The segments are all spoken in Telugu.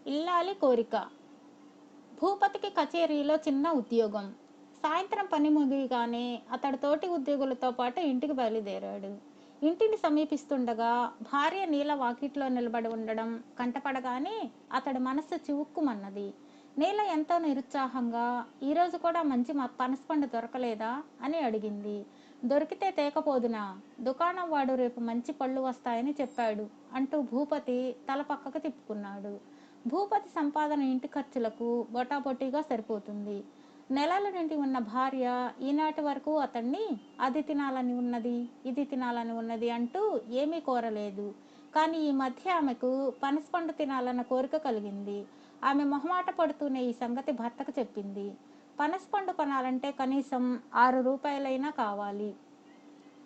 ఇల్లాలి కోరిక. భూపతికి కచేరీలో చిన్న ఉద్యోగం. సాయంత్రం పని ముగియగానే అతడు తోటి ఉద్యోగులతో పాటు ఇంటికి బయలుదేరాడు. ఇంటిని సమీపిస్తుండగా భార్య నీల వాకిట్లో నిలబడి ఉండడం కంటపడగానే అతడి మనస్సు చివుక్కుమన్నది. నీల ఎంతో నిరుత్సాహంగా, ఈరోజు కూడా మంచి పనసపండు దొరకలేదా అని అడిగింది. దొరికితే తేకపోదునా, దుకాణం వాడు రేపు మంచి పళ్ళు వస్తాయని చెప్పాడు అంటూ భూపతి తల పక్కకు తిప్పుకున్నాడు. భూపతి సంపాదన ఇంటి ఖర్చులకు బొటాబొటీగా సరిపోతుంది. నెలల నుండి ఉన్న భార్య ఈనాటి వరకు అతన్ని అది తినాలని ఉన్నది, ఇది తినాలని ఉన్నది అంటూ ఏమీ కోరలేదు. కానీ ఈ మధ్య ఆమెకు పనసపండు తినాలన్న కోరిక కలిగింది. ఆమె మొహమాట పడుతూనే ఈ సంగతి భర్తకు చెప్పింది. పనసపండు కొనాలంటే కనీసం 6 రూపాయలైనా కావాలి.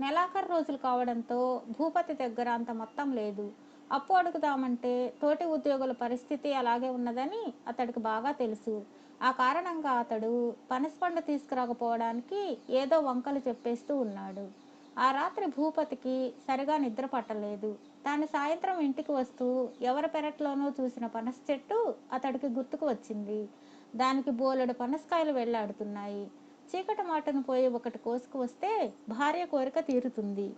నెలాఖరు రోజులు కావడంతో భూపతి దగ్గర అంత మొత్తం లేదు. అప్పు అడుగుదామంటే తోటి ఉద్యోగుల పరిస్థితి అలాగే ఉన్నదని అతడికి బాగా తెలుసు. ఆ కారణంగా అతడు పనసపండు తీసుకురాకపోవడానికి ఏదో వంకలు చెప్పేస్తూ ఉన్నాడు. ఆ రాత్రి భూపతికి సరిగా నిద్ర పట్టలేదు. తాను సాయంత్రం ఇంటికి వస్తూ ఎవరి పెరట్లోనూ చూసిన పనస చెట్టు అతడికి గుర్తుకు వచ్చింది. దానికి బోలెడు పనసకాయలు వెళ్లాడుతున్నాయి. చీకటి మాటను పోయి ఒకటి కోసుకు వస్తే భార్య కోరిక తీరుతుంది.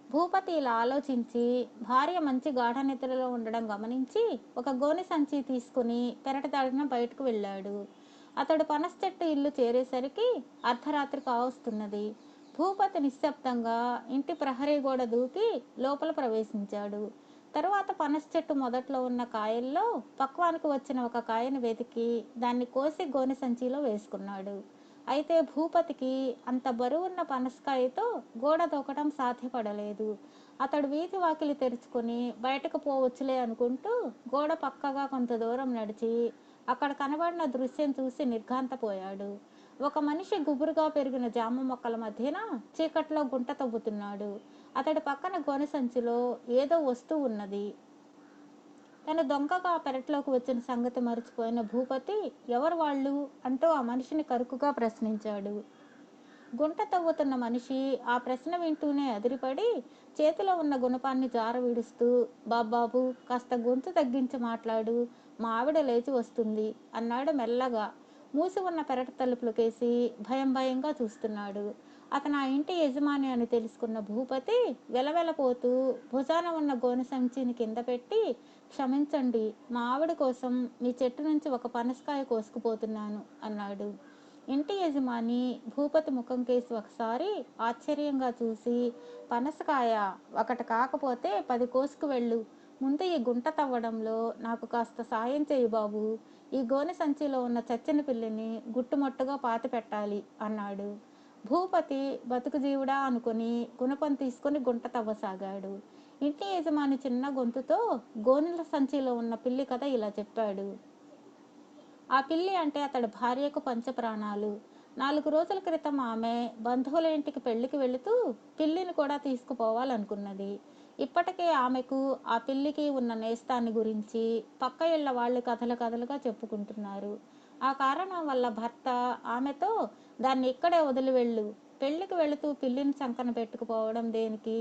భూపతి ఇలా ఆలోచించి భార్య మంచి గాఢ నిద్రలో ఉండడం గమనించి ఒక గోనె సంచి తీసుకుని పెరటి దాడిన బయటకు వెళ్ళాడు. అతడు పనస చెట్టు ఇల్లు చేరేసరికి అర్ధరాత్రి కావస్తున్నది. భూపతి నిశ్శబ్దంగా ఇంటి ప్రహరీ గోడ దూకి లోపల ప్రవేశించాడు. తరువాత పనస చెట్టు మొదట్లో ఉన్న కాయల్లో పక్వానికి వచ్చిన ఒక కాయను వెతికి దాన్ని కోసి గోనె సంచిలో వేసుకున్నాడు. అయితే భూపతికి అంత బరువున్న పనసకాయతో గోడ దూకటం సాధ్యపడలేదు. అతడు వీధి వాకిలి తెరుచుకొని బయటకు పోవచ్చులే అనుకుంటూ గోడ పక్కగా కొంత దూరం నడిచి అక్కడ కనబడిన దృశ్యం చూసి నిర్ఘాంతపోయాడు. ఒక మనిషి గుబురుగా పెరిగిన జామ మొక్కల మధ్యన చీకట్లో గుంట తవ్వుతున్నాడు. అతడి పక్కన గోనె సంచిలో ఏదో వస్తువు ఉన్నది. తను దొంగగా పెరట్లోకి వచ్చిన సంగతి మర్చిపోయిన భూపతి ఎవరు వాళ్ళు అంటూ ఆ మనిషిని కరుకుగా ప్రశ్నించాడు. గుంట తవ్వుతున్న మనిషి ఆ ప్రశ్న వింటూనే అదిరిపడి చేతిలో ఉన్న గుణపాన్ని జార విడుస్తూ, బాబాబు కాస్త గొంతు తగ్గించి మాట్లాడు, మా ఆవిడ లేచి వస్తుంది అన్నాడు మెల్లగా. మూసి ఉన్న పెరటి తలుపులకేసి భయం భయంగా చూస్తున్నాడు. అతను ఆ ఇంటి యజమాని అని తెలుసుకున్న భూపతి వెలవెలపోతూ భుజాన ఉన్న గోనె సంచిని కింద పెట్టి, క్షమించండి, మా ఆవిడ కోసం మీ చెట్టు నుంచి ఒక పనసకాయ కోసుకుపోతున్నాను అన్నాడు. ఇంటి యజమాని భూపతి ముఖం కేసి ఒకసారి ఆశ్చర్యంగా చూసి, పనసకాయ ఒకటి కాకపోతే 10 కోసుకు వెళ్ళు. ముందు ఈ గుంట తవ్వడంలో నాకు కాస్త సాయం చేయి బాబు. ఈ గోనె సంచిలో ఉన్న చచ్చిన పిల్లిని గుట్టుమొట్టుగా పాతి పెట్టాలి అన్నాడు. భూపతి బతుకు జీవుడా అనుకుని గుణపం తీసుకుని గుంట తవ్వసాగాడు. ఇంటి యజమాని చిన్న గొంతుతో గోనెల సంచిలో ఉన్న పిల్లి కథ ఇలా చెప్పాడు. ఆ పిల్లి అంటే అతడి భార్యకు పంచప్రాణాలు. 4 రోజుల క్రితం ఆమె బంధువుల ఇంటికి పెళ్లికి వెళుతూ పిల్లిని కూడా తీసుకుపోవాలనుకున్నది. ఇప్పటికే ఆమెకు ఆ పిల్లికి ఉన్న నేస్తాన్ని గురించి పక్క ఇళ్ల వాళ్ళు కథలు కథలుగా చెప్పుకుంటున్నారు. ఆ కారణం వల్ల భర్త ఆమెతో దాన్ని ఇక్కడే వదిలి వెళ్ళు, పెళ్లికి వెళుతూ పిల్లిని చంకన పెట్టుకుపోవడం దేనికి,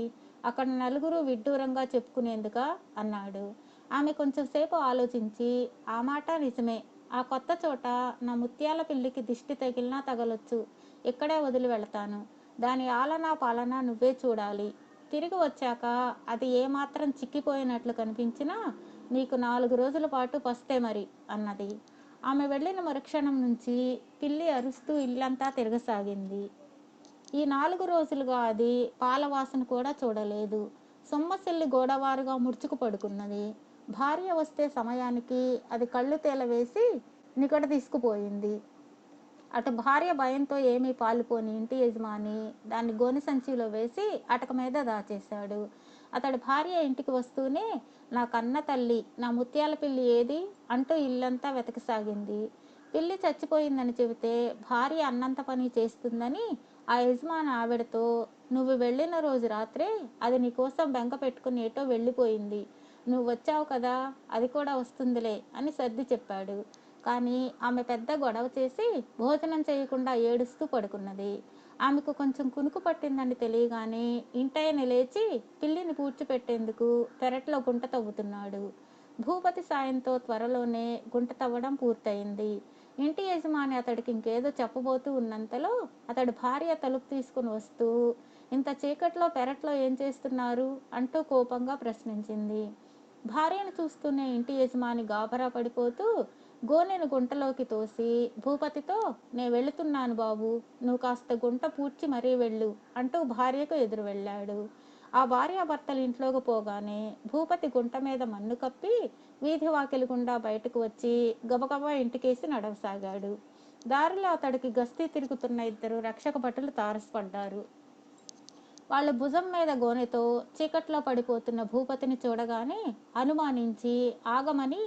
అక్కడ నలుగురు విడ్డూరంగా చెప్పుకునేందుకా అన్నాడు. ఆమె కొంచెం సేపు ఆలోచించి, ఆ మాట నిజమే, ఆ కొత్త చోట నా ముత్యాల పిల్లికి దిష్టి తగిలినా తగలొచ్చు, ఇక్కడే వదిలి వెళతాను, దాని ఆలనా పాలనా నువ్వే చూడాలి, తిరిగి వచ్చాక అది ఏమాత్రం చిక్కిపోయినట్లు కనిపించినా నీకు 4 రోజుల పాటు పస్తే మరి అన్నది. ఆమె వెళ్ళిన మరుక్షణం నుంచి పిల్లి అరుస్తూ ఇల్లంతా తిరగసాగింది. ఈ 4 రోజులుగా అది పాలవాసన కూడా చూడలేదు. సొమ్మసిల్లి గోడవారుగా ముడుచుకు పడుకున్నది. భార్య వస్తే సమయానికి అది కళ్ళు తేలవేసి నికట తీసుకుపోయింది. అటు భార్య భయంతో ఏమీ పాలుపోని ఇంటి యజమాని దాన్ని గోనె సంచిలో వేసి అటక మీద దాచేశాడు. అతడి భార్య ఇంటికి వస్తూనే, నా కన్న తల్లి, నా ముత్యాల పిల్లి ఏది అంటూ ఇల్లంతా వెతకసాగింది. పిల్లి చచ్చిపోయిందని చెబితే భార్య అన్నంత పని చేస్తుందని ఆ యజమాని ఆవిడతో, నువ్వు వెళ్ళిన రోజు రాత్రే అది నీకోసం బెంక పెట్టుకుని ఏటో వెళ్ళిపోయింది, నువ్వు వచ్చావు కదా, అది కూడా వస్తుందిలే అని సర్ది చెప్పాడు. కానీ ఆమె పెద్ద గొడవ చేసి భోజనం చేయకుండా ఏడుస్తూ పడుకున్నది. ఆమెకు కొంచెం కునుకు పట్టిందని తెలియగానే ఇంటాయన లేచి పిల్లిని పూడ్చిపెట్టేందుకు పెరట్లో గుంట తవ్వుతున్నాడు. భూపతి సాయంతో త్వరలోనే గుంట తవ్వడం పూర్తయింది. ఇంటి యజమాని అతడికి ఇంకేదో చెప్పబోతూ ఉన్నంతలో అతడి భార్య తలుపు తీసుకుని వస్తూ, ఇంత చీకట్లో పెరట్లో ఏం చేస్తున్నారు అంటూ కోపంగా ప్రశ్నించింది. భార్యను చూస్తూనే ఇంటి యజమాని గాబరా పడిపోతూ గోనెను గుంటలోకి తోసి భూపతితో, నే వెళుతున్నాను బాబు, నువ్వు కాస్త గుంట పూడ్చి మరీ వెళ్ళు అంటూ భార్యకు ఎదురు వెళ్ళాడు. ఆ భార్యాభర్తలు ఇంట్లోకి పోగానే భూపతి గుంట మీద మన్ను కప్పి వీధి వాకిలి గుండా బయటకు వచ్చి గబగబా ఇంటికేసి నడవసాగాడు. దారిలో అతడికి గస్తీ తిరుగుతున్న ఇద్దరు రక్షక భటులు తారసపడ్డారు. వాళ్ళ భుజం మీద గోనెతో చీకట్లో పడిపోతున్న భూపతిని చూడగానే అనుమానించి ఆగమని,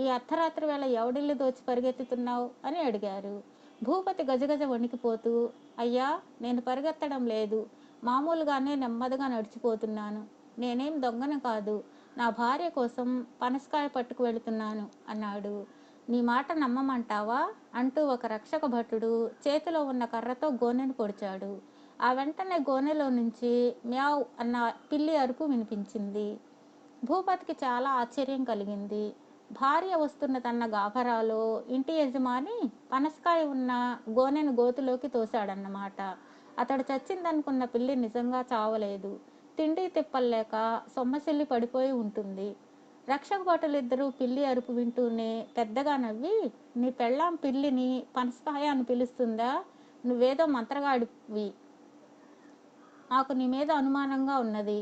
ఈ అర్ధరాత్రి వేళ ఎవడిల్లు దోచి పరిగెత్తుతున్నావు అని అడిగారు. భూపతి గజగజ వణికిపోతూ, అయ్యా, నేను పరిగెత్తడం లేదు, మామూలుగానే నెమ్మదిగా నడిచిపోతున్నాను. నేనేం దొంగను కాదు, నా భార్య కోసం పనసకాయ పట్టుకు వెళుతున్నాను అన్నాడు. నీ మాట నమ్మమంటావా అంటూ ఒక రక్షక భటుడు చేతిలో ఉన్న కర్రతో గోనెను పొడిచాడు. ఆ వెంటనే గోనెలో నుంచి మ్యావ్ అన్న పిల్లి అరుపు వినిపించింది. భూపతికి చాలా ఆశ్చర్యం కలిగింది. భార్య వస్తున్న తన గాభరాలో ఇంటి యజమాని పనసకాయ ఉన్న గోనెను గోతులోకి తోశాడన్నమాట. అతడు చచ్చిందనుకున్న పిల్లి నిజంగా చావలేదు. తిండి తిప్పలేక సొమ్మసిల్లి పడిపోయి ఉంటుంది. రక్షక భటులిద్దరూ పిల్లి అరుపు వింటూనే పెద్దగా నవ్వి, నీ పెళ్ళాం పిల్లిని పనసకాయ అని పిలుస్తుందా? నువ్వేదో మంత్రగాడివి, నాకు నీ మీద అనుమానంగా ఉన్నది.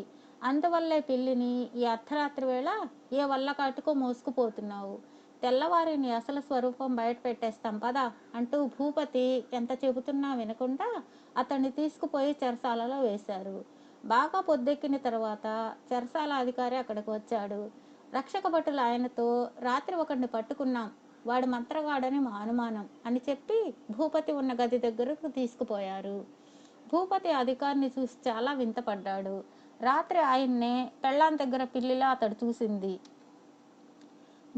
అందువల్లే పిల్లిని ఈ అర్ధరాత్రి వేళ ఏ వల్లకాటుకో మోసుకుపోతున్నావు. తెల్లవారి నీ అసలు స్వరూపం బయట పెట్టేస్తాం పదా అంటూ భూపతి ఎంత చెబుతున్నా వినకుండా అతన్ని తీసుకుపోయి చెరసాలలో వేశారు. బాగా పొద్దెక్కిన తర్వాత చెరసాల అధికారి అక్కడికి వచ్చాడు. రక్షక భటులు ఆయనతో, రాత్రి ఒకడిని పట్టుకున్నాం, వాడు మంత్రగాడని మా అనుమానం అని చెప్పి భూపతి ఉన్న గది దగ్గరకు తీసుకుపోయారు. భూపతి అధికారిని చూసి చాలా వింతపడ్డాడు. రాత్రి ఆయన్నే పెళ్ళాం దగ్గర పిల్లిలా అతడు చూసింది.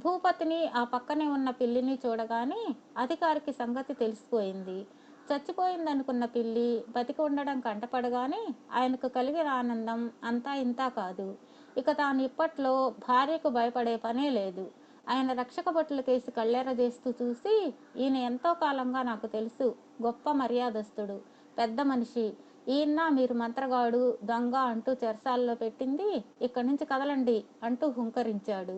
భూపతిని ఆ పక్కనే ఉన్న పిల్లిని చూడగానే అధికారికి సంగతి తెలిసిపోయింది. చచ్చిపోయిందనుకున్న పిల్లి బతికి ఉండడం కంటపడగానే ఆయనకు కలిగిన ఆనందం అంతా ఇంతా కాదు. ఇక తాను ఇప్పట్లో భార్యకు భయపడే పనే లేదు. ఆయన రక్షక భటుల కేసి కళ్ళెర చేస్తూ చూసి, ఈయన ఎంతో కాలంగా నాకు తెలుసు, గొప్ప మర్యాదస్తుడు, పెద్ద మనిషి. ఈయన మీరు మంత్రగాడు, దొంగ అంటూ చెరసాల్లో పెట్టింది, ఇక్కడి నుంచి కదలండి అంటూ హుంకరించాడు.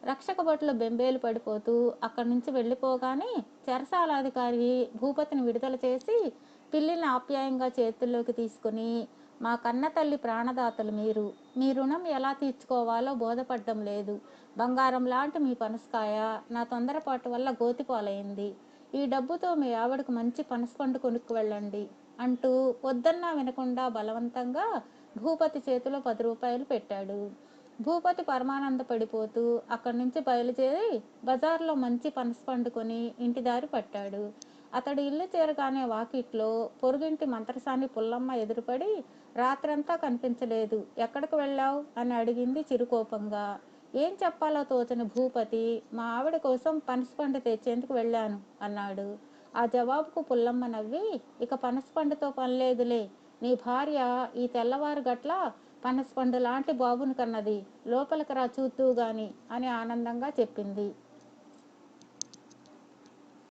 రక్షక భటులు బెంబేలు పడిపోతూ అక్కడి నుంచి వెళ్ళిపోగానే చెరసాలాధికారి భూపతిని విడుదల చేసి పిల్లిని ఆప్యాయంగా చేతుల్లోకి తీసుకుని, మా కన్న తల్లి ప్రాణదాతలు మీరు, మీ రుణం ఎలా తీర్చుకోవాలో బోధపడ్డం లేదు. బంగారం లాంటి మీ పనసకాయ నా తొందరపాటు వల్ల గోతిపాలైంది. ఈ డబ్బుతో మీ ఆవిడకు మంచి పనసపండు కొనుక్కు వెళ్ళండి అంటూ వద్దన్నా వినకుండా బలవంతంగా భూపతి చేతిలో 10 రూపాయలు పెట్టాడు. భూపతి పరమానంద పడిపోతూ అక్కడి నుంచి బయలుదేరి బజార్లో మంచి పనసపండు కొని ఇంటి దారి పట్టాడు. అతడు ఇల్లు చేరగానే వాకిట్లో పొరుగింటి మంత్రసాని పుల్లమ్మ ఎదురుపడి, రాత్రంతా కనిపించలేదు, ఎక్కడికి వెళ్ళావు అని అడిగింది చిరుకోపంగా. ఏం చెప్పాలో తోచని భూపతి, మా ఆవిడ కోసం పనసపండు తెచ్చేందుకు వెళ్ళాను అన్నాడు. ఆ జవాబుకు పుల్లమ్మ నవ్వి, ఇక పనసపండుతో పనిలేదులే, నీ భార్య ఈ తెల్లవారు గట్ల పనసపండు లాంటి బాబుని కన్నది, లోపలికి రా చూద్దువు గాని అని ఆనందంగా చెప్పింది.